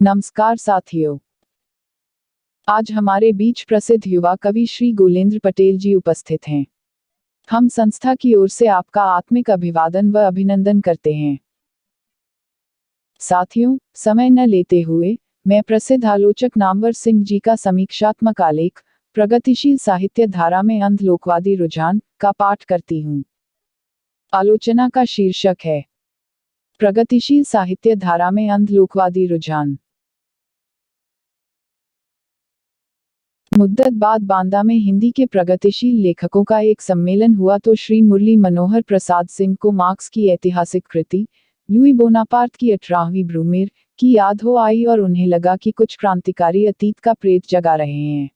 नमस्कार साथियों, आज हमारे बीच प्रसिद्ध युवा कवि श्री गोलेंद्र पटेल जी उपस्थित हैं। हम संस्था की ओर से आपका आत्मिक अभिवादन व अभिनंदन करते हैं। साथियों, समय न लेते हुए मैं प्रसिद्ध आलोचक नामवर सिंह जी का समीक्षात्मक आलेख प्रगतिशील साहित्य धारा में अंध लोकवादी रुझान का पाठ करती हूँ। आलोचना का शीर्षक है प्रगतिशील साहित्य धारा में अंध लोकवादी रुझान। मुद्दत बाद बांदा में हिंदी के प्रगतिशील लेखकों का एक सम्मेलन हुआ तो श्री मुरली मनोहर प्रसाद सिंह को मार्क्स की ऐतिहासिक कृति लुई बोनापार्ट की 18वीं ब्रूमेर की याद हो आई और उन्हें लगा कि कुछ क्रांतिकारी अतीत का प्रेत जगा रहे हैं।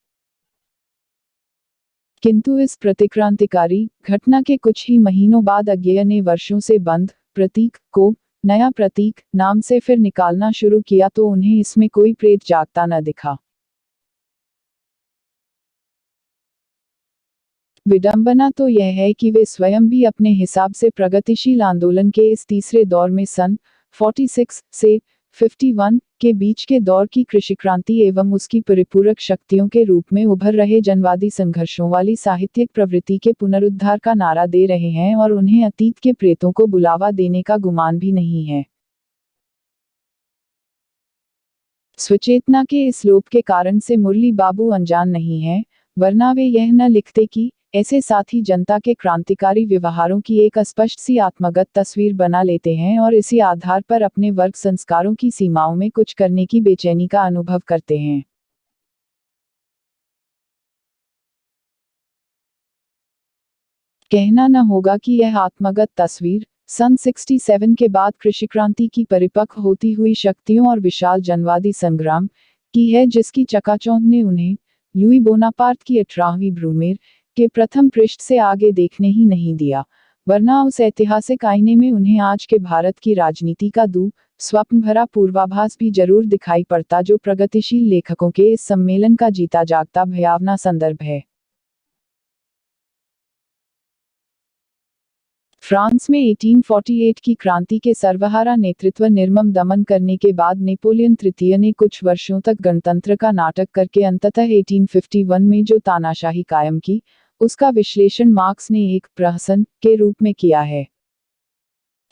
किंतु इस प्रतिक्रांतिकारी घटना के कुछ ही महीनों बाद अज्ञेय ने वर्षों से बंद प्रतीक को नया प्रतीक नाम से फिर निकालना शुरू किया तो उन्हें इसमें कोई प्रेत जागता न दिखा। विडंबना तो यह है कि वे स्वयं भी अपने हिसाब से प्रगतिशील आंदोलन के इस तीसरे दौर में सन 46 से 51 के बीच के दौर की कृषि क्रांति एवं उसकी परिपूरक शक्तियों के रूप में उभर रहे जनवादी संघर्षों वाली साहित्यिक प्रवृत्ति के पुनरुद्धार का नारा दे रहे हैं और उन्हें अतीत के प्रेतों को बुलावा देने का गुमान भी नहीं है। स्वचेतना के इस लोप के कारण से मुरली बाबू अनजान नहीं है, वरना वे यह न लिखते कि ऐसे साथी जनता के क्रांतिकारी व्यवहारों की एक अस्पष्ट सी आत्मगत तस्वीर बना लेते हैं और इसी आधार पर अपने वर्ग संस्कारों की सीमाओं में कुछ करने की बेचैनी का अनुभव करते हैं। कहना न होगा कि यह आत्मगत तस्वीर सन 67 के बाद कृषि क्रांति की परिपक्व होती हुई शक्तियों और विशाल जनवादी संग्राम की है, जिसकी चकाचौंध ने उन्हें लुई बोनापार्ट की 18वीं ब्रूमेर के प्रथम पृष्ठ से आगे देखने ही नहीं दिया, वरना उस ऐतिहासिक आईने में उन्हें आज के भारत की राजनीति का स्वप्न भरा पूर्वाभास भी जरूर दिखाई पड़ता, जो प्रगतिशील लेखकों के इस सम्मेलन का जीता जागता भयावना संदर्भ है। फ्रांस में 1848 की क्रांति के सर्वहारा नेतृत्व निर्मम दमन करने के बाद नेपोलियन तृतीय ने कुछ वर्षों तक गणतंत्र का नाटक करके अंततः 1851 में जो तानाशाही कायम की, उसका विश्लेषण मार्क्स ने एक प्रहसन के रूप में किया है।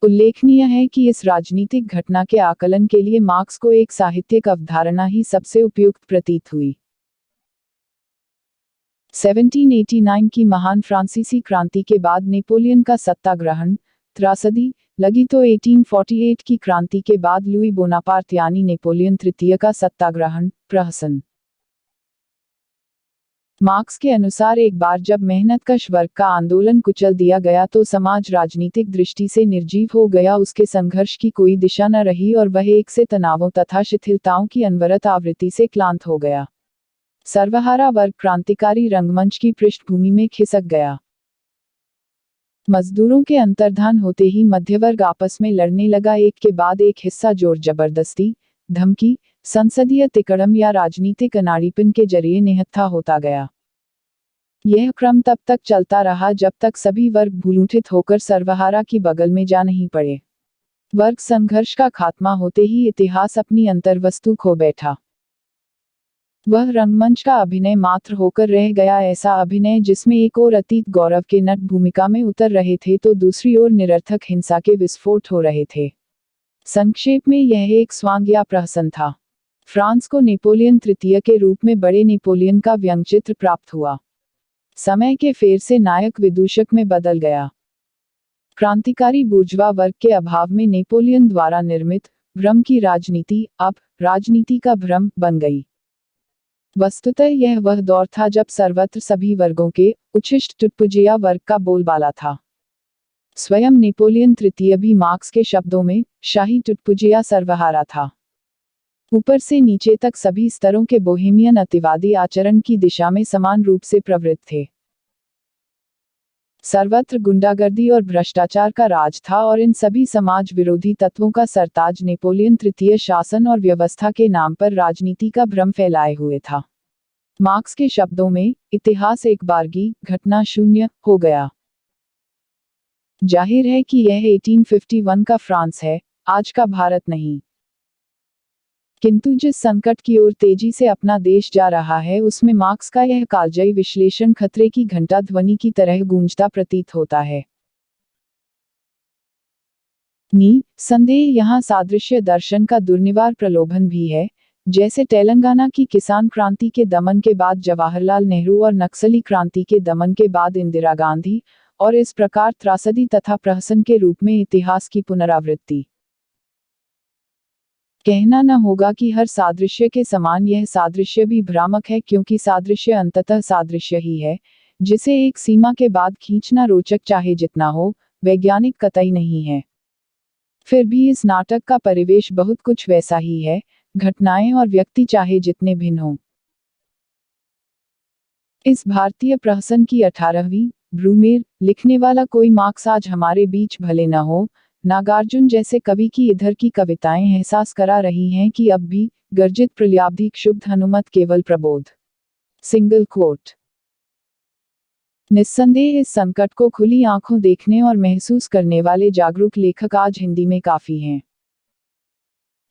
उल्लेखनीय है कि इस राजनीतिक घटना के आकलन के लिए मार्क्स को एक साहित्यिक अवधारणा ही सबसे उपयुक्त प्रतीत हुई। 1789 की महान फ्रांसीसी क्रांति के बाद नेपोलियन का सत्ता ग्रहण त्रासदी लगी तो 1848 की क्रांति के बाद लुई बोनापार्ट यानी नेपोलियन तृतीय का सत्ताग्रहण प्रहसन। मार्क्स के अनुसार एक बार जब मेहनतकश वर्ग का आंदोलन कुचल दिया गया तो समाज राजनीतिक दृष्टि से निर्जीव हो गया, उसके संघर्ष की कोई दिशा न रही और वह एक से तनावों तथा शिथिलताओं की अनवरत आवृत्ति से क्लांत हो गया। सर्वहारा वर्ग क्रांतिकारी रंगमंच की पृष्ठभूमि में खिसक गया। मजदूरों के अंतर्धान होते ही मध्यवर्ग आपस में लड़ने लगा, एक के बाद एक हिस्सा जोर जबरदस्ती, धमकी, संसदीय तिकड़म या राजनीतिक अनाड़ीपन के जरिए निहत्था होता गया। यह क्रम तब तक चलता रहा जब तक सभी वर्ग भूलूंठित होकर सर्वहारा की बगल में जा नहीं पड़े। वर्ग संघर्ष का खात्मा होते ही इतिहास अपनी अंतर्वस्तु खो बैठा। वह रंगमंच का अभिनय मात्र होकर रह गया, ऐसा अभिनय जिसमें एक ओर अतीत गौरव के नट भूमिका में उतर रहे थे तो दूसरी ओर निरर्थक हिंसा के विस्फोट हो रहे थे। संक्षेप में यह एक स्वांग या प्रहसन था। फ्रांस को नेपोलियन तृतीय के रूप में बड़े नेपोलियन का व्यंग्यचित्र प्राप्त हुआ। समय के फेर से नायक विदूषक में बदल गया। क्रांतिकारी बुर्जुआ वर्ग के अभाव में नेपोलियन द्वारा निर्मित भ्रम की राजनीति अब राजनीति का भ्रम बन गई। वस्तुतः यह वह दौर था जब सर्वत्र सभी वर्गों के उच्छिष्ट टुटपुजिया वर्ग का बोलबाला था। स्वयं नेपोलियन तृतीय भी मार्क्स के शब्दों में शाही टुटपुजिया सर्वहारा था। ऊपर से नीचे तक सभी स्तरों के बोहेमियन अतिवादी आचरण की दिशा में समान रूप से प्रवृत्त थे। सर्वत्र गुंडागर्दी और भ्रष्टाचार का राज था और इन सभी समाज विरोधी तत्वों का सरताज नेपोलियन तृतीय शासन और व्यवस्था के नाम पर राजनीति का भ्रम फैलाए हुए था। मार्क्स के शब्दों में इतिहास एक बारगी घटना शून्य हो गया। जाहिर है कि यह 1851 का फ्रांस है, आज का भारत नहीं। किंतु जिस संकट की ओर तेजी से अपना देश जा रहा है उसमें मार्क्स का यह कालजयी विश्लेषण खतरे की घंटा ध्वनि की तरह गूंजता प्रतीत होता है। संदेह यहाँ सादृश्य दर्शन का दुर्निवार प्रलोभन भी है। जैसे तेलंगाना की किसान क्रांति के दमन के बाद जवाहरलाल नेहरू और नक्सली क्रांति के दमन के बाद इंदिरा गांधी, और इस प्रकार त्रासदी तथा प्रहसन के रूप में इतिहास की पुनरावृत्ति। कहना न होगा कि हर सादृश्य के समान यह सादृश्य भी भ्रामक है, क्योंकि सादृश्य अंततः सादृश्य ही है, जिसे एक सीमा के बाद खींचना रोचक चाहे जितना हो, वैज्ञानिक कतई नहीं है। फिर भी इस नाटक का परिवेश बहुत कुछ वैसा ही है, घटनाएं और व्यक्ति चाहे जितने भिन्न हों। इस भारतीय प्रहसन की 18वीं ब्रूमेर लिखने वाला कोई मार्क्स आज हमारे बीच भले न हो। नागार्जुन जैसे कवि की इधर की कविताएं एहसास करा रही हैं कि अब भी गर्जित प्रलयाब्धि क्षुब्ध हनुमत केवल प्रबोध। Single quote. निस्संदेह इस संकट को खुली आंखों देखने और महसूस करने वाले जागरूक लेखक आज हिंदी में काफी हैं।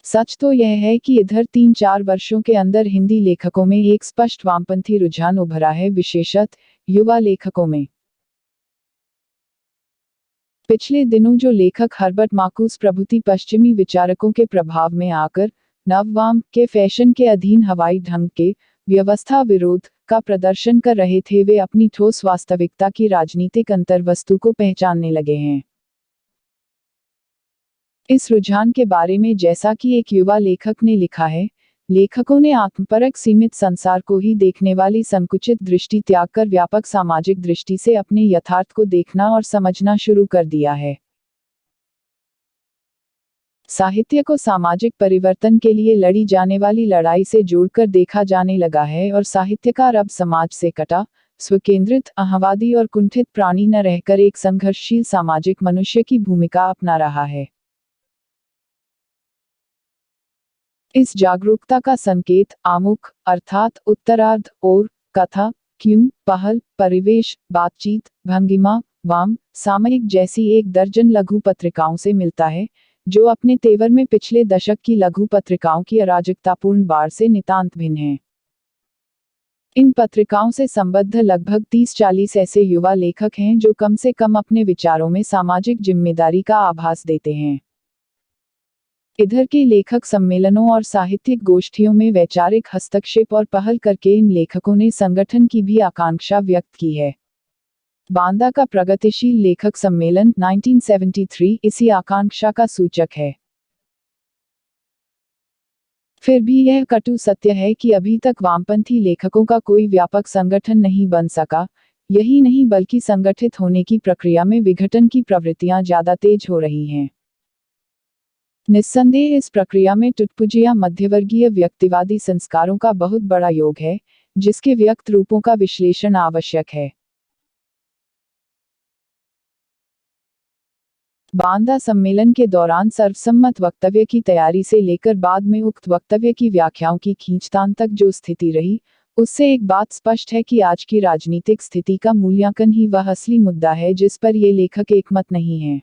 सच तो यह है कि इधर 3-4 वर्षों के अंदर हिंदी लेखकों में एक स्पष्ट वामपंथी रुझान उभरा है, विशेषत युवा लेखकों में। पिछले दिनों जो लेखक हर्बर्ट मार्क्यूस प्रभृति पश्चिमी विचारकों के प्रभाव में आकर नववाम के फैशन के अधीन हवाई ढंग के व्यवस्था विरोध का प्रदर्शन कर रहे थे, वे अपनी ठोस वास्तविकता की राजनीतिक अंतर्वस्तु को पहचानने लगे हैं। इस रुझान के बारे में जैसा कि एक युवा लेखक ने लिखा है, लेखकों ने आत्मपरक सीमित संसार को ही देखने वाली संकुचित दृष्टि त्याग कर व्यापक सामाजिक दृष्टि से अपने यथार्थ को देखना और समझना शुरू कर दिया है। साहित्य को सामाजिक परिवर्तन के लिए लड़ी जाने वाली लड़ाई से जोड़कर देखा जाने लगा है, और साहित्यकार अब समाज से कटा, स्वकेंद्रित, अहंवादी और कुंठित प्राणी न रहकर एक संघर्षशील सामाजिक मनुष्य की भूमिका अपना रहा है। इस जागरूकता का संकेत आमुख अर्थात उत्तरार्ध और कथा, क्यों, पहल, परिवेश, बातचीत, भंगिमा, वाम, सामयिक जैसी 1 दर्जन लघु पत्रिकाओं से मिलता है, जो अपने तेवर में पिछले दशक की लघु पत्रिकाओं की अराजकतापूर्ण बाढ़ से नितांत भिन्न हैं। इन पत्रिकाओं से संबद्ध लगभग 30-40 ऐसे युवा लेखक हैं जो कम से कम अपने विचारों में सामाजिक जिम्मेदारी का आभास देते हैं। इधर के लेखक सम्मेलनों और साहित्यिक गोष्ठियों में वैचारिक हस्तक्षेप और पहल करके इन लेखकों ने संगठन की भी आकांक्षा व्यक्त की है। बांदा का प्रगतिशील लेखक सम्मेलन 1973 इसी आकांक्षा का सूचक है। फिर भी यह कटु सत्य है कि अभी तक वामपंथी लेखकों का कोई व्यापक संगठन नहीं बन सका। यही नहीं बल्कि संगठित होने की प्रक्रिया में विघटन की प्रवृत्तियां ज्यादा तेज हो रही हैं। निस्संदेह इस प्रक्रिया में टुटपुजिया मध्यवर्गीय व्यक्तिवादी संस्कारों का बहुत बड़ा योग है, जिसके व्यक्त रूपों का विश्लेषण आवश्यक है। बांदा सम्मेलन के दौरान सर्वसम्मत वक्तव्य की तैयारी से लेकर बाद में उक्त वक्तव्य की व्याख्याओं की खींचतान तक जो स्थिति रही, उससे एक बात स्पष्ट है कि आज की राजनीतिक स्थिति का मूल्यांकन ही वह असली मुद्दा है जिस पर ये लेखक एकमत नहीं हैं।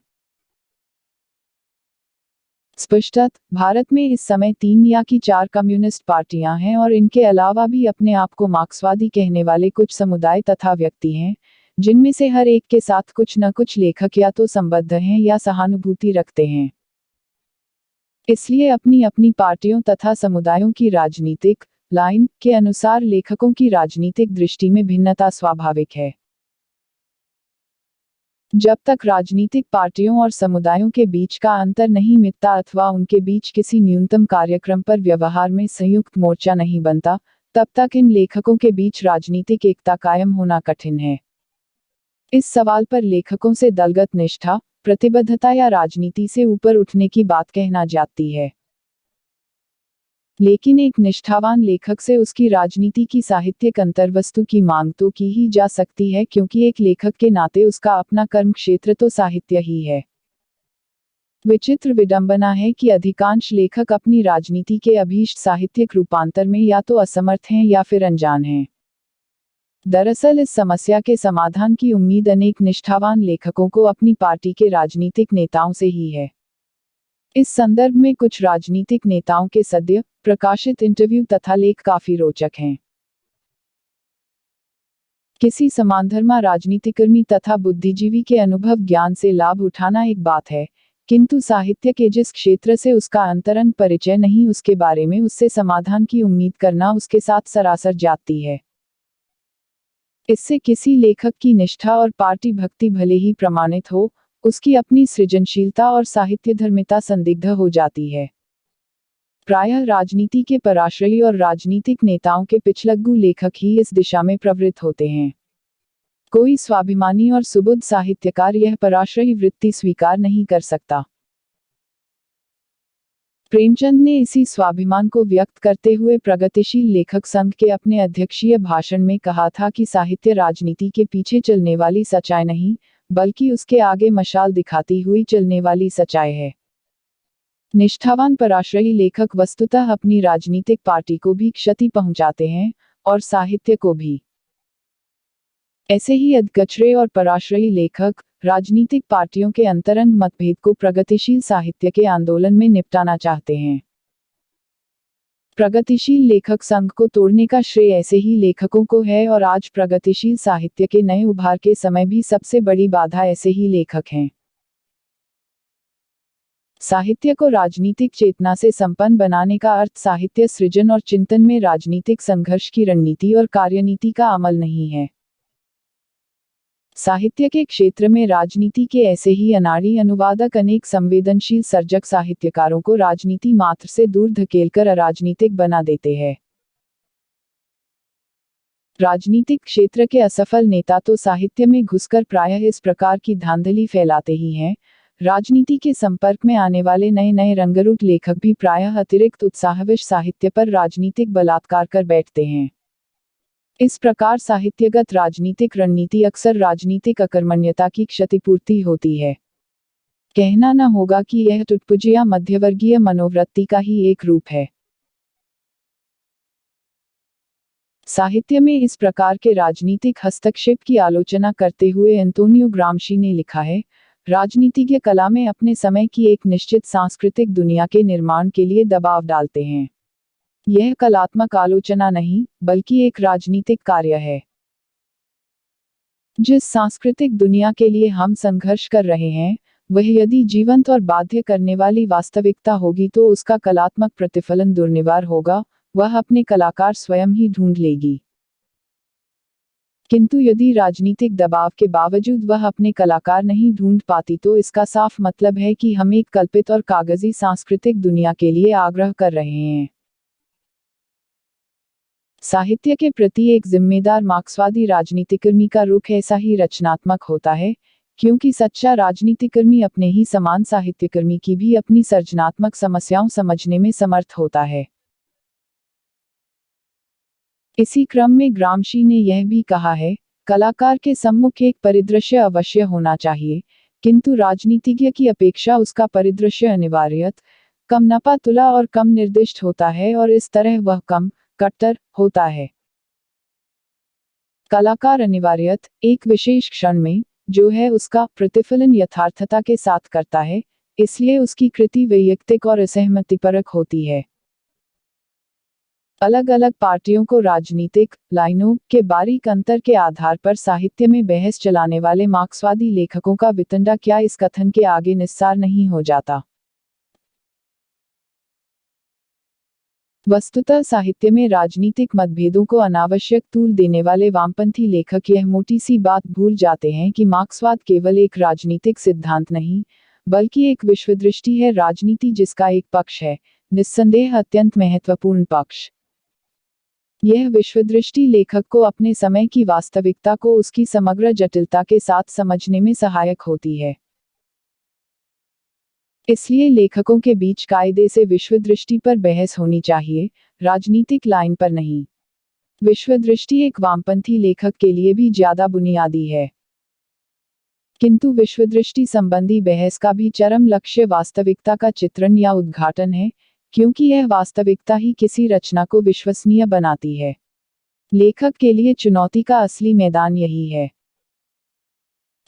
स्पष्टत भारत में इस समय 3 या की 4 कम्युनिस्ट पार्टियां हैं, और इनके अलावा भी अपने आप को मार्क्सवादी कहने वाले कुछ समुदाय तथा व्यक्ति हैं, जिनमें से हर एक के साथ कुछ न कुछ लेखक या तो संबद्ध हैं या सहानुभूति रखते हैं। इसलिए अपनी अपनी पार्टियों तथा समुदायों की राजनीतिक लाइन के अनुसार लेखकों की राजनीतिक दृष्टि में भिन्नता स्वाभाविक है। जब तक राजनीतिक पार्टियों और समुदायों के बीच का अंतर नहीं मिटता अथवा उनके बीच किसी न्यूनतम कार्यक्रम पर व्यवहार में संयुक्त मोर्चा नहीं बनता, तब तक इन लेखकों के बीच राजनीतिक एकता कायम होना कठिन है। इस सवाल पर लेखकों से दलगत निष्ठा, प्रतिबद्धता या राजनीति से ऊपर उठने की बात कहना जाती है। लेकिन एक निष्ठावान लेखक से उसकी राजनीति की साहित्यिक अंतर्वस्तु की मांग तो की ही जा सकती है, क्योंकि एक लेखक के नाते उसका अपना कर्म क्षेत्र तो साहित्य ही है। विचित्र विडंबना है कि अधिकांश लेखक अपनी राजनीति के अभीष्ट साहित्यिक रूपांतर में या तो असमर्थ हैं या फिर अनजान हैं। दरअसल इस समस्या के समाधान की उम्मीद अनेक निष्ठावान लेखकों को अपनी पार्टी के राजनीतिक नेताओं से ही है। इस संदर्भ में कुछ राजनीतिक नेताओं के सद्य प्रकाशित इंटरव्यू तथा लेख काफी रोचक हैं। किसी समानधर्मा राजनीतिकर्मी तथा बुद्धिजीवी के अनुभव ज्ञान से लाभ उठाना एक बात है, किंतु साहित्य के जिस क्षेत्र से उसका अंतरंग परिचय नहीं उसके बारे में उससे समाधान की उम्मीद करना उसके साथ सरासर जाती है। इससे किसी लेखक की निष्ठा और पार्टी भक्ति भले ही प्रमाणित हो, उसकी अपनी सृजनशीलता और साहित्यधर्मिता संदिग्ध हो जाती है। प्रायः राजनीति के पराश्रयी और राजनीतिक नेताओं के पिछलग्गू लेखक ही इस दिशा में प्रवृत्त होते हैं। कोई स्वाभिमानी और सुबुद्ध साहित्यकार यह पराश्रयी वृत्ति स्वीकार नहीं कर सकता। प्रेमचंद ने इसी स्वाभिमान को व्यक्त करते हुए प्रगतिशील लेखक संघ के अपने अध्यक्षीय भाषण में कहा था कि साहित्य राजनीति के पीछे चलने वाली सच्चाई नहीं, बल्कि उसके आगे मशाल दिखाती हुई चलने वाली सच्चाई है। निष्ठावान पराश्रयी लेखक वस्तुतः अपनी राजनीतिक पार्टी को भी क्षति पहुंचाते हैं और साहित्य को भी। ऐसे ही अधकचरे और पराश्रयी लेखक राजनीतिक पार्टियों के अंतरंग मतभेद को प्रगतिशील साहित्य के आंदोलन में निपटाना चाहते हैं। प्रगतिशील लेखक संघ को तोड़ने का श्रेय ऐसे ही लेखकों को है और आज प्रगतिशील साहित्य के नए उभार के समय भी सबसे बड़ी बाधा ऐसे ही लेखक हैं। साहित्य को राजनीतिक चेतना से संपन्न बनाने का अर्थ साहित्य सृजन और चिंतन में राजनीतिक संघर्ष की रणनीति और कार्यनीति का अमल नहीं है। साहित्य के क्षेत्र में राजनीति के ऐसे ही अनाड़ी अनुवादक अनेक संवेदनशील सर्जक साहित्यकारों को राजनीति मात्र से दूर धकेलकर अराजनीतिक बना देते हैं। राजनीतिक क्षेत्र के असफल नेता तो साहित्य में घुसकर प्रायः इस प्रकार की धांधली फैलाते ही हैं। राजनीति के संपर्क में आने वाले नए नए रंगरूट लेखक भी प्रायः अतिरिक्त उत्साहविश साहित्य पर राजनीतिक बलात्कार कर बैठते हैं। इस प्रकार साहित्यगत राजनीतिक रणनीति अक्सर राजनीतिक अकर्मण्यता की क्षतिपूर्ति होती है। कहना न होगा कि यह टुटपुजिया मध्यवर्गीय मनोवृत्ति का ही एक रूप है। साहित्य में इस प्रकार के राजनीतिक हस्तक्षेप की आलोचना करते हुए एंटोनियो ग्राम्शी ने लिखा है, राजनीतिज्ञ कला में अपने समय की एक निश्चित सांस्कृतिक दुनिया के निर्माण के लिए दबाव डालते हैं। यह कलात्मक आलोचना नहीं, बल्कि एक राजनीतिक कार्य है। जिस सांस्कृतिक दुनिया के लिए हम संघर्ष कर रहे हैं, वह यदि जीवंत और बाध्य करने वाली वास्तविकता होगी तो उसका कलात्मक प्रतिफलन दुर्निवार होगा, वह अपने कलाकार स्वयं ही ढूंढ लेगी। किंतु यदि राजनीतिक दबाव के बावजूद वह अपने कलाकार नहीं ढूंढ पाती तो इसका साफ मतलब है कि हम एक कल्पित और कागजी सांस्कृतिक दुनिया के लिए आग्रह कर रहे हैं। साहित्य के प्रति एक जिम्मेदार मार्क्सवादी राजनीतिकर्मी का रुख ऐसा ही रचनात्मक होता है, क्योंकि सच्चा राजनीतिकर्मी अपने ही समान साहित्यकर्मी की भी अपनी सर्जनात्मक समस्याओं समझने में समर्थ होता है। इसी क्रम में ग्राम्शी ने यह भी कहा है, कलाकार के सम्मुख एक परिदृश्य अवश्य होना चाहिए, किंतु राजनीतिज्ञ की अपेक्षा उसका परिदृश्य अनिवार्यत कम नपा-तुला और कम निर्दिष्ट होता है और इस तरह वह कम कट्टर होता है। कलाकार अनिवार्यत एक विशेष क्षण में जो है उसका प्रतिफलन यथार्थता के साथ करता है, इसलिए उसकी कृति वैयक्तिक और असहमतिपरक होती है। अलग अलग पार्टियों को राजनीतिक लाइनों के बारीक अंतर के आधार पर साहित्य में बहस चलाने वाले मार्क्सवादी लेखकों का वितंडा क्या इस कथन के आगे निस्सार नहीं हो जाता। वस्तुतः साहित्य में राजनीतिक मतभेदों को अनावश्यक तूल देने वाले वामपंथी लेखक यह मोटी सी बात भूल जाते हैं कि मार्क्सवाद केवल एक राजनीतिक सिद्धांत नहीं, बल्कि एक विश्वदृष्टि है राजनीति जिसका एक पक्ष है, निस्संदेह अत्यंत महत्वपूर्ण पक्ष। यह विश्वदृष्टि लेखक को अपने समय की वास्तविकता को उसकी समग्र जटिलता के साथ समझने में सहायक होती है। इसलिए लेखकों के बीच कायदे से विश्वदृष्टि पर बहस होनी चाहिए, राजनीतिक लाइन पर नहीं। विश्वदृष्टि एक वामपंथी लेखक के लिए भी ज्यादा बुनियादी है। किंतु विश्वदृष्टि संबंधी बहस का भी चरम लक्ष्य वास्तविकता का चित्रण या उद्घाटन है, क्योंकि यह वास्तविकता ही किसी रचना को विश्वसनीय बनाती है। लेखक के लिए चुनौती का असली मैदान यही है।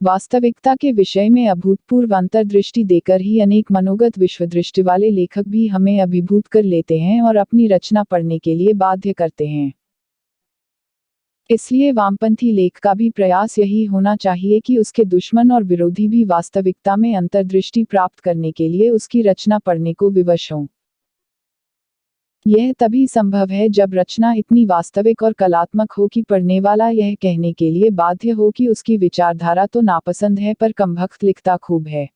वास्तविकता के विषय में अभूतपूर्व अंतर्दृष्टि देकर ही अनेक मनोगत विश्वदृष्टि वाले लेखक भी हमें अभिभूत कर लेते हैं और अपनी रचना पढ़ने के लिए बाध्य करते हैं। इसलिए वामपंथी लेख का भी प्रयास यही होना चाहिए कि उसके दुश्मन और विरोधी भी वास्तविकता में अंतर्दृष्टि प्राप्त करने के लिए उसकी रचना पढ़ने को विवश हों। यह तभी संभव है जब रचना इतनी वास्तविक और कलात्मक हो कि पढ़ने वाला यह कहने के लिए बाध्य हो कि उसकी विचारधारा तो नापसंद है पर कमबख्त लिखता खूब है।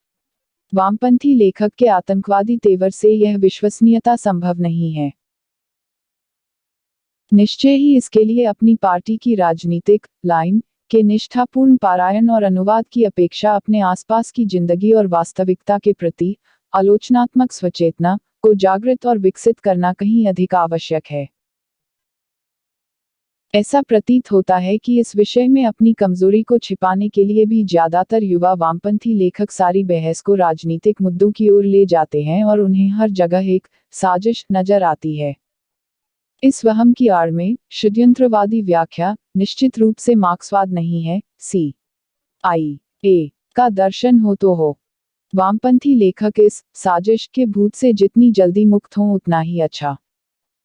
वामपंथी लेखक के आतंकवादी तेवर से यह विश्वसनीयता संभव नहीं है। निश्चय ही इसके लिए अपनी पार्टी की राजनीतिक लाइन के निष्ठापूर्ण पारायण और अनुवाद की अपेक्षा अपने आसपास की जिंदगी और वास्तविकता के प्रति आलोचनात्मक स्वचेतना को जागृत और विकसित करना कहीं अधिक आवश्यक है। ऐसा प्रतीत होता है कि इस विषय में अपनी कमजोरी को छिपाने के लिए भी ज्यादातर युवा वामपंथी लेखक सारी बहस को राजनीतिक मुद्दों की ओर ले जाते हैं और उन्हें हर जगह एक साजिश नजर आती है। इस वहम की आड़ में षड्यंत्रवादी व्याख्या निश्चित रूप से मार्क्सवाद नहीं है, CIA का दर्शन हो तो हो। वामपंथी लेखक इस साजिश के भूत से जितनी जल्दी मुक्त हों उतना ही अच्छा।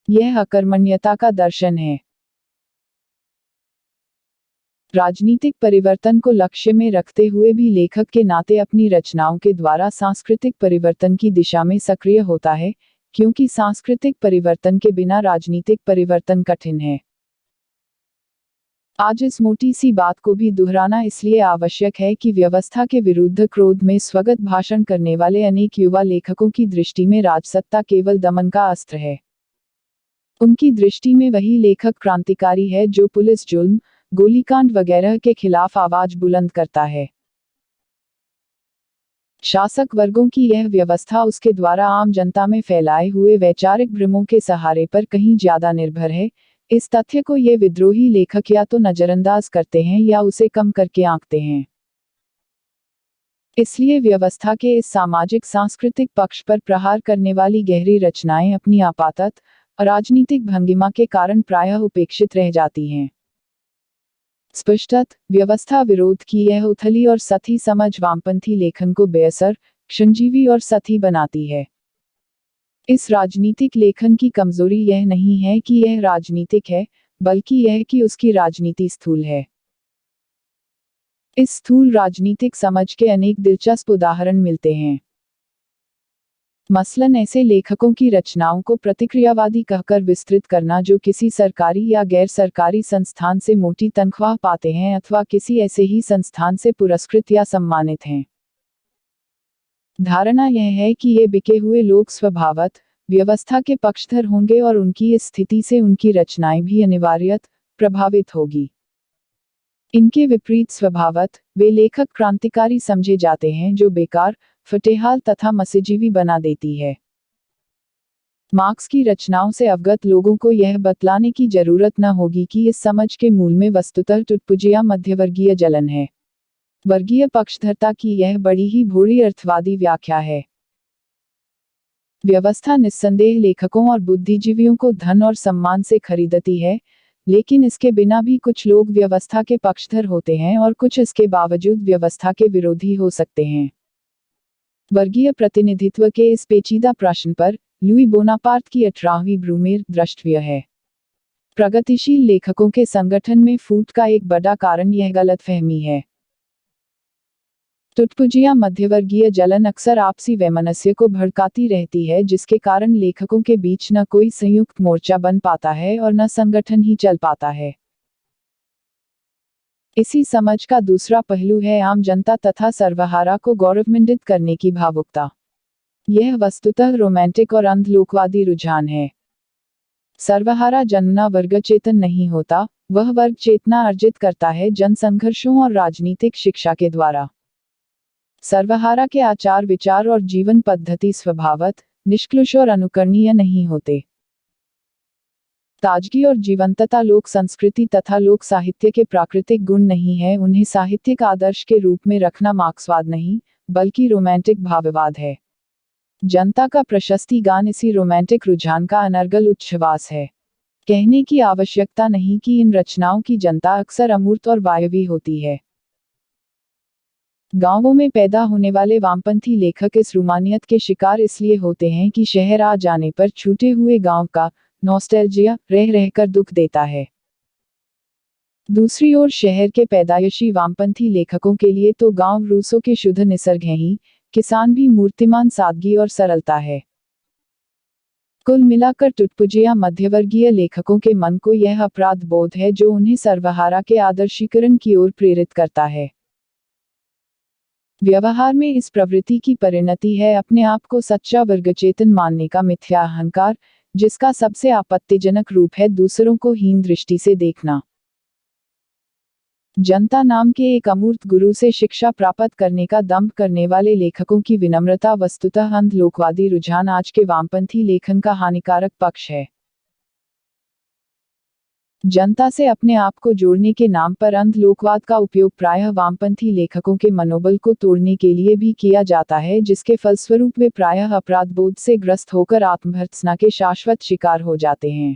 यह अकर्मण्यता का दर्शन है। राजनीतिक परिवर्तन को लक्ष्य में रखते हुए भी लेखक के नाते अपनी रचनाओं के द्वारा सांस्कृतिक परिवर्तन की दिशा में सक्रिय होता है, क्योंकि सांस्कृतिक परिवर्तन के बिना राजनीतिक परिवर्तन कठिन है। आज इस मोटी सी बात को भी दोहराना इसलिए आवश्यक है कि व्यवस्था के विरुद्ध क्रोध में स्वगत भाषण करने वाले अनेक युवा लेखकों की दृष्टि में राजसत्ता केवल दमन का अस्त्र है। उनकी दृष्टि में वही लेखक क्रांतिकारी है जो पुलिस जुल्म, गोलीकांड वगैरह के खिलाफ आवाज बुलंद करता है। शासक वर्गों की यह व्यवस्था उसके द्वारा आम जनता में फैलाए हुए वैचारिक भ्रमों के सहारे पर कहीं ज्यादा निर्भर है। इस तथ्य को ये विद्रोही लेखक या तो नजरअंदाज करते हैं या उसे कम करके आंकते हैं। इसलिए व्यवस्था के इस सामाजिक सांस्कृतिक पक्ष पर प्रहार करने वाली गहरी रचनाएं अपनी आपातत राजनीतिक भंगिमा के कारण प्रायः उपेक्षित रह जाती हैं। स्पष्टत व्यवस्था विरोध की यह उथली और सथी समझ वामपंथी लेखन को बेअसर, क्षणजीवी और सथी बनाती है। इस राजनीतिक लेखन की कमजोरी यह नहीं है कि यह राजनीतिक है, बल्कि यह कि उसकी राजनीति स्थूल है। इस स्थूल राजनीतिक समझ के अनेक दिलचस्प उदाहरण मिलते हैं। मसलन ऐसे लेखकों की रचनाओं को प्रतिक्रियावादी कहकर विस्तृत करना जो किसी सरकारी या गैर सरकारी संस्थान से मोटी तनख्वाह पाते हैं अथवा किसी ऐसे ही संस्थान से पुरस्कृत या सम्मानित हैं। धारणा यह है कि ये बिके हुए लोग स्वभावत व्यवस्था के पक्षधर होंगे और उनकी इस स्थिति से उनकी रचनाएं भी अनिवार्यतः प्रभावित होगी। इनके विपरीत स्वभावत वे लेखक क्रांतिकारी समझे जाते हैं जो बेकार, फटेहाल तथा मसेजीवी बना देती है। मार्क्स की रचनाओं से अवगत लोगों को यह बतलाने की जरूरत न होगी कि इस समझ के मूल में वस्तुतः टुटपुजिया मध्यवर्गीय जलन है। वर्गीय पक्षधरता की यह बड़ी ही भोली अर्थवादी व्याख्या है। व्यवस्था निस्संदेह लेखकों और बुद्धिजीवियों को धन और सम्मान से खरीदती है, लेकिन इसके बिना भी कुछ लोग व्यवस्था के पक्षधर होते हैं और कुछ इसके बावजूद व्यवस्था के विरोधी हो सकते हैं। वर्गीय प्रतिनिधित्व के इस पेचीदा प्रश्न पर लुई बोनापार्ट की 18वीं ब्रूमेर द्रष्टव्य है। प्रगतिशील लेखकों के संगठन में फूट का एक बड़ा कारण यह गलतफहमी है। टुटपुजिया मध्यवर्गीय जलन अक्सर आपसी वैमनस्य को भड़काती रहती है, जिसके कारण लेखकों के बीच न कोई संयुक्त मोर्चा बन पाता है और न संगठन ही चल पाता है। इसी समझ का दूसरा पहलू है आम जनता तथा सर्वहारा को गौरवमंडित करने की भावुकता। यह वस्तुतः रोमांटिक और अंधलोकवादी रुझान है। सर्वहारा जन्मना वर्ग चेतन नहीं होता, वह वर्ग चेतना अर्जित करता है जनसंघर्षों और राजनीतिक शिक्षा के द्वारा। सर्वहारा के आचार विचार और जीवन पद्धति स्वभावत निष्कलुष और अनुकरणीय नहीं होते। ताजगी और जीवंतता लोक संस्कृति तथा लोक साहित्य के प्राकृतिक गुण नहीं है। उन्हें साहित्यिक आदर्श के रूप में रखना मार्क्सवाद नहीं, बल्कि रोमांटिक भाववाद है। जनता का प्रशस्ति गान इसी रोमांटिक रुझान का अनर्गल उच्छ्वास है। कहने की आवश्यकता नहीं कि इन रचनाओं की जनता अक्सर अमूर्त और वायवी होती है। गांवों में पैदा होने वाले वामपंथी लेखक इस रूमानियत के शिकार इसलिए होते हैं कि शहर आ जाने पर छूटे हुए गांव का नॉस्टैल्जिया रह रहकर दुख देता है। दूसरी ओर शहर के पैदाइशी वामपंथी लेखकों के लिए तो गांव रूसों के शुद्ध निसर्ग हैं ही, किसान भी मूर्तिमान सादगी और सरलता है। कुल मिलाकर टुटपुजिया मध्यवर्गीय लेखकों के मन को यह अपराध बोध है जो उन्हें सर्वहारा के आदर्शीकरण की ओर प्रेरित करता है। व्यवहार में इस प्रवृत्ति की परिणति है अपने आप को सच्चा वर्गचेतन मानने का मिथ्या अहंकार, जिसका सबसे आपत्तिजनक रूप है दूसरों को हीन दृष्टि से देखना। जनता नाम के एक अमूर्त गुरु से शिक्षा प्राप्त करने का दंभ करने वाले लेखकों की विनम्रता वस्तुतः अंध लोकवादी रुझान आज के वामपंथी लेखन का हानिकारक पक्ष है। जनता से अपने आप को जोड़ने के नाम पर अंध लोकवाद का उपयोग प्रायः वामपंथी लेखकों के मनोबल को तोड़ने के लिए भी किया जाता है, जिसके फलस्वरूप वे प्रायः अपराधबोध से ग्रस्त होकर आत्मभर्त्सना के शाश्वत शिकार हो जाते हैं।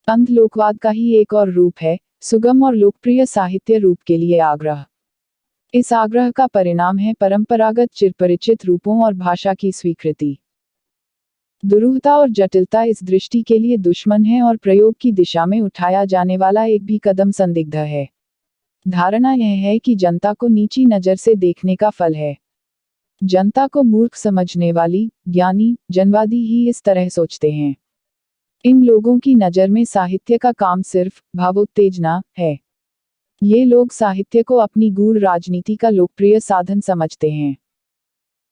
अंध लोकवाद का ही एक और रूप है सुगम और लोकप्रिय साहित्य रूप के लिए आग्रह। इस आग्रह का परिणाम है परंपरागत चिरपरिचित रूपों और भाषा की स्वीकृति। दुरूहता और जटिलता इस दृष्टि के लिए दुश्मन है और प्रयोग की दिशा में उठाया जाने वाला एक भी कदम संदिग्ध है। धारणा यह है कि जनता को नीची नज़र से देखने का फल है। जनता को मूर्ख समझने वाली ज्ञानी जनवादी ही इस तरह सोचते हैं। इन लोगों की नज़र में साहित्य का काम सिर्फ भावोत्तेजना है। ये लोग साहित्य को अपनी गूढ़ राजनीति का लोकप्रिय साधन समझते हैं।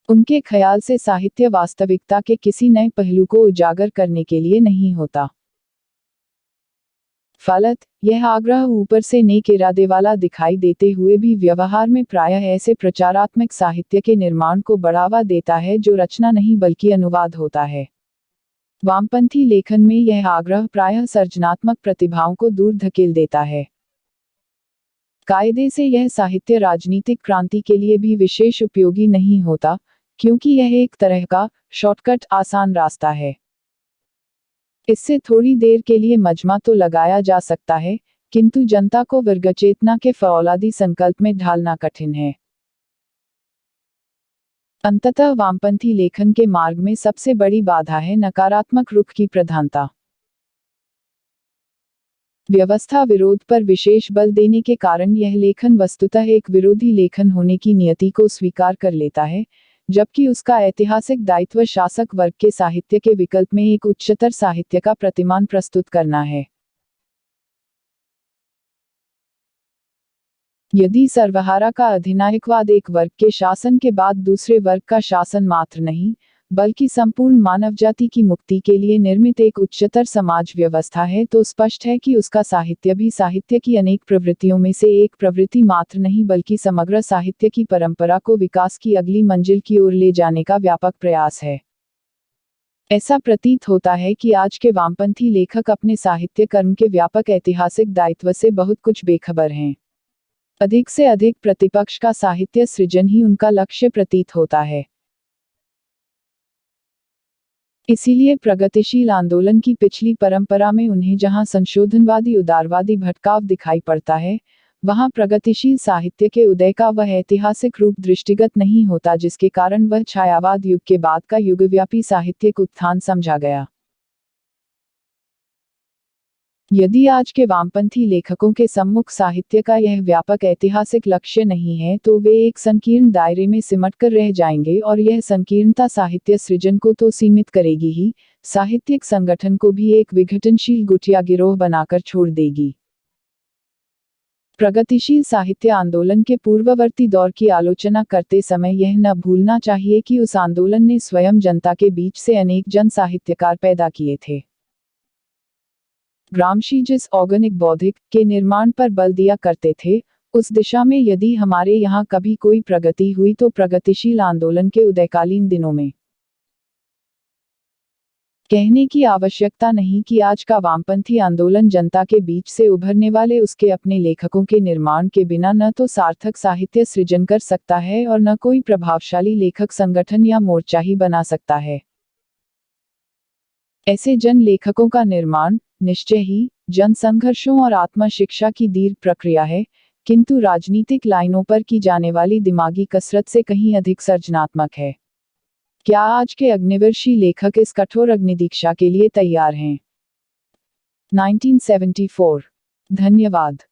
उनके ख्याल से साहित्य वास्तविकता के किसी नए पहलू को उजागर करने के लिए नहीं होता। फलत यह आग्रह ऊपर से नेक इरादे वाला दिखाई देते हुए भी व्यवहार में प्रायः ऐसे प्रचारात्मक साहित्य के निर्माण को बढ़ावा देता है जो रचना नहीं बल्कि अनुवाद होता है। वामपंथी लेखन में यह आग्रह प्रायः सर्जनात्मक प्रतिभाओं को दूर धकेल देता है। कायदे से यह साहित्य राजनीतिक क्रांति के लिए भी विशेष उपयोगी नहीं होता, क्योंकि यह एक तरह का शॉर्टकट आसान रास्ता है। इससे थोड़ी देर के लिए मजमा तो लगाया जा सकता है, किंतु जनता को वर्गचेतना के फौलादी संकल्प में ढालना कठिन है। अंततः वामपंथी लेखन के मार्ग में सबसे बड़ी बाधा है नकारात्मक रुख की प्रधानता। व्यवस्था विरोध पर विशेष बल देने के कारण यह लेखन वस्तुतः एक विरोधी लेखन होने की नियति को स्वीकार कर लेता है, जबकि उसका ऐतिहासिक दायित्व शासक वर्ग के साहित्य के विकल्प में एक उच्चतर साहित्य का प्रतिमान प्रस्तुत करना है। यदि सर्वहारा का अधिनायकवाद एक वर्ग के शासन के बाद दूसरे वर्ग का शासन मात्र नहीं, बल्कि संपूर्ण मानवजाति की मुक्ति के लिए निर्मित एक उच्चतर समाज व्यवस्था है, तो स्पष्ट है कि उसका साहित्य भी साहित्य की अनेक प्रवृत्तियों में से एक प्रवृत्ति मात्र नहीं बल्कि समग्र साहित्य की परंपरा को विकास की अगली मंजिल की ओर ले जाने का व्यापक प्रयास है। ऐसा प्रतीत होता है कि आज के वामपंथी लेखक अपने साहित्य कर्म के व्यापक ऐतिहासिक दायित्व से बहुत कुछ बेखबर हैं। अधिक से अधिक प्रतिपक्ष का साहित्य सृजन ही उनका लक्ष्य प्रतीत होता है। इसीलिए प्रगतिशील आंदोलन की पिछली परंपरा में उन्हें जहां संशोधनवादी उदारवादी भटकाव दिखाई पड़ता है, वहां प्रगतिशील साहित्य के उदय का वह ऐतिहासिक रूप दृष्टिगत नहीं होता जिसके कारण वह छायावाद युग के बाद का युगव्यापी साहित्यिक उत्थान समझा गया। यदि आज के वामपंथी लेखकों के सम्मुख साहित्य का यह व्यापक ऐतिहासिक लक्ष्य नहीं है तो वे एक संकीर्ण दायरे में सिमटकर रह जाएंगे और यह संकीर्णता साहित्य सृजन को तो सीमित करेगी ही, साहित्यिक संगठन को भी एक विघटनशील गुटिया गिरोह बनाकर छोड़ देगी। प्रगतिशील साहित्य आंदोलन के पूर्ववर्ती दौर की आलोचना करते समय यह न भूलना चाहिए कि उस आंदोलन ने स्वयं जनता के बीच से अनेक जन साहित्यकार पैदा किए थे। ग्रामशी जिस ऑर्गेनिक बौद्धिक के निर्माण पर बल दिया करते थे, उस दिशा में यदि हमारे यहाँ कभी कोई प्रगति हुई तो प्रगतिशील आंदोलन के उदयकालीन दिनों में। कहने की आवश्यकता नहीं कि आज का वामपंथी आंदोलन जनता के बीच से उभरने वाले उसके अपने लेखकों के निर्माण के बिना न तो सार्थक साहित्य सृजन कर सकता है और न कोई प्रभावशाली लेखक संगठन या मोर्चा ही बना सकता है। ऐसे जन लेखकों का निर्माण निश्चय ही जन संघर्षों और आत्म शिक्षा की दीर्घ प्रक्रिया है, किंतु राजनीतिक लाइनों पर की जाने वाली दिमागी कसरत से कहीं अधिक सर्जनात्मक है। क्या आज के अग्निवर्षी लेखक इस कठोर अग्निदीक्षा के लिए तैयार हैं? 1974। धन्यवाद।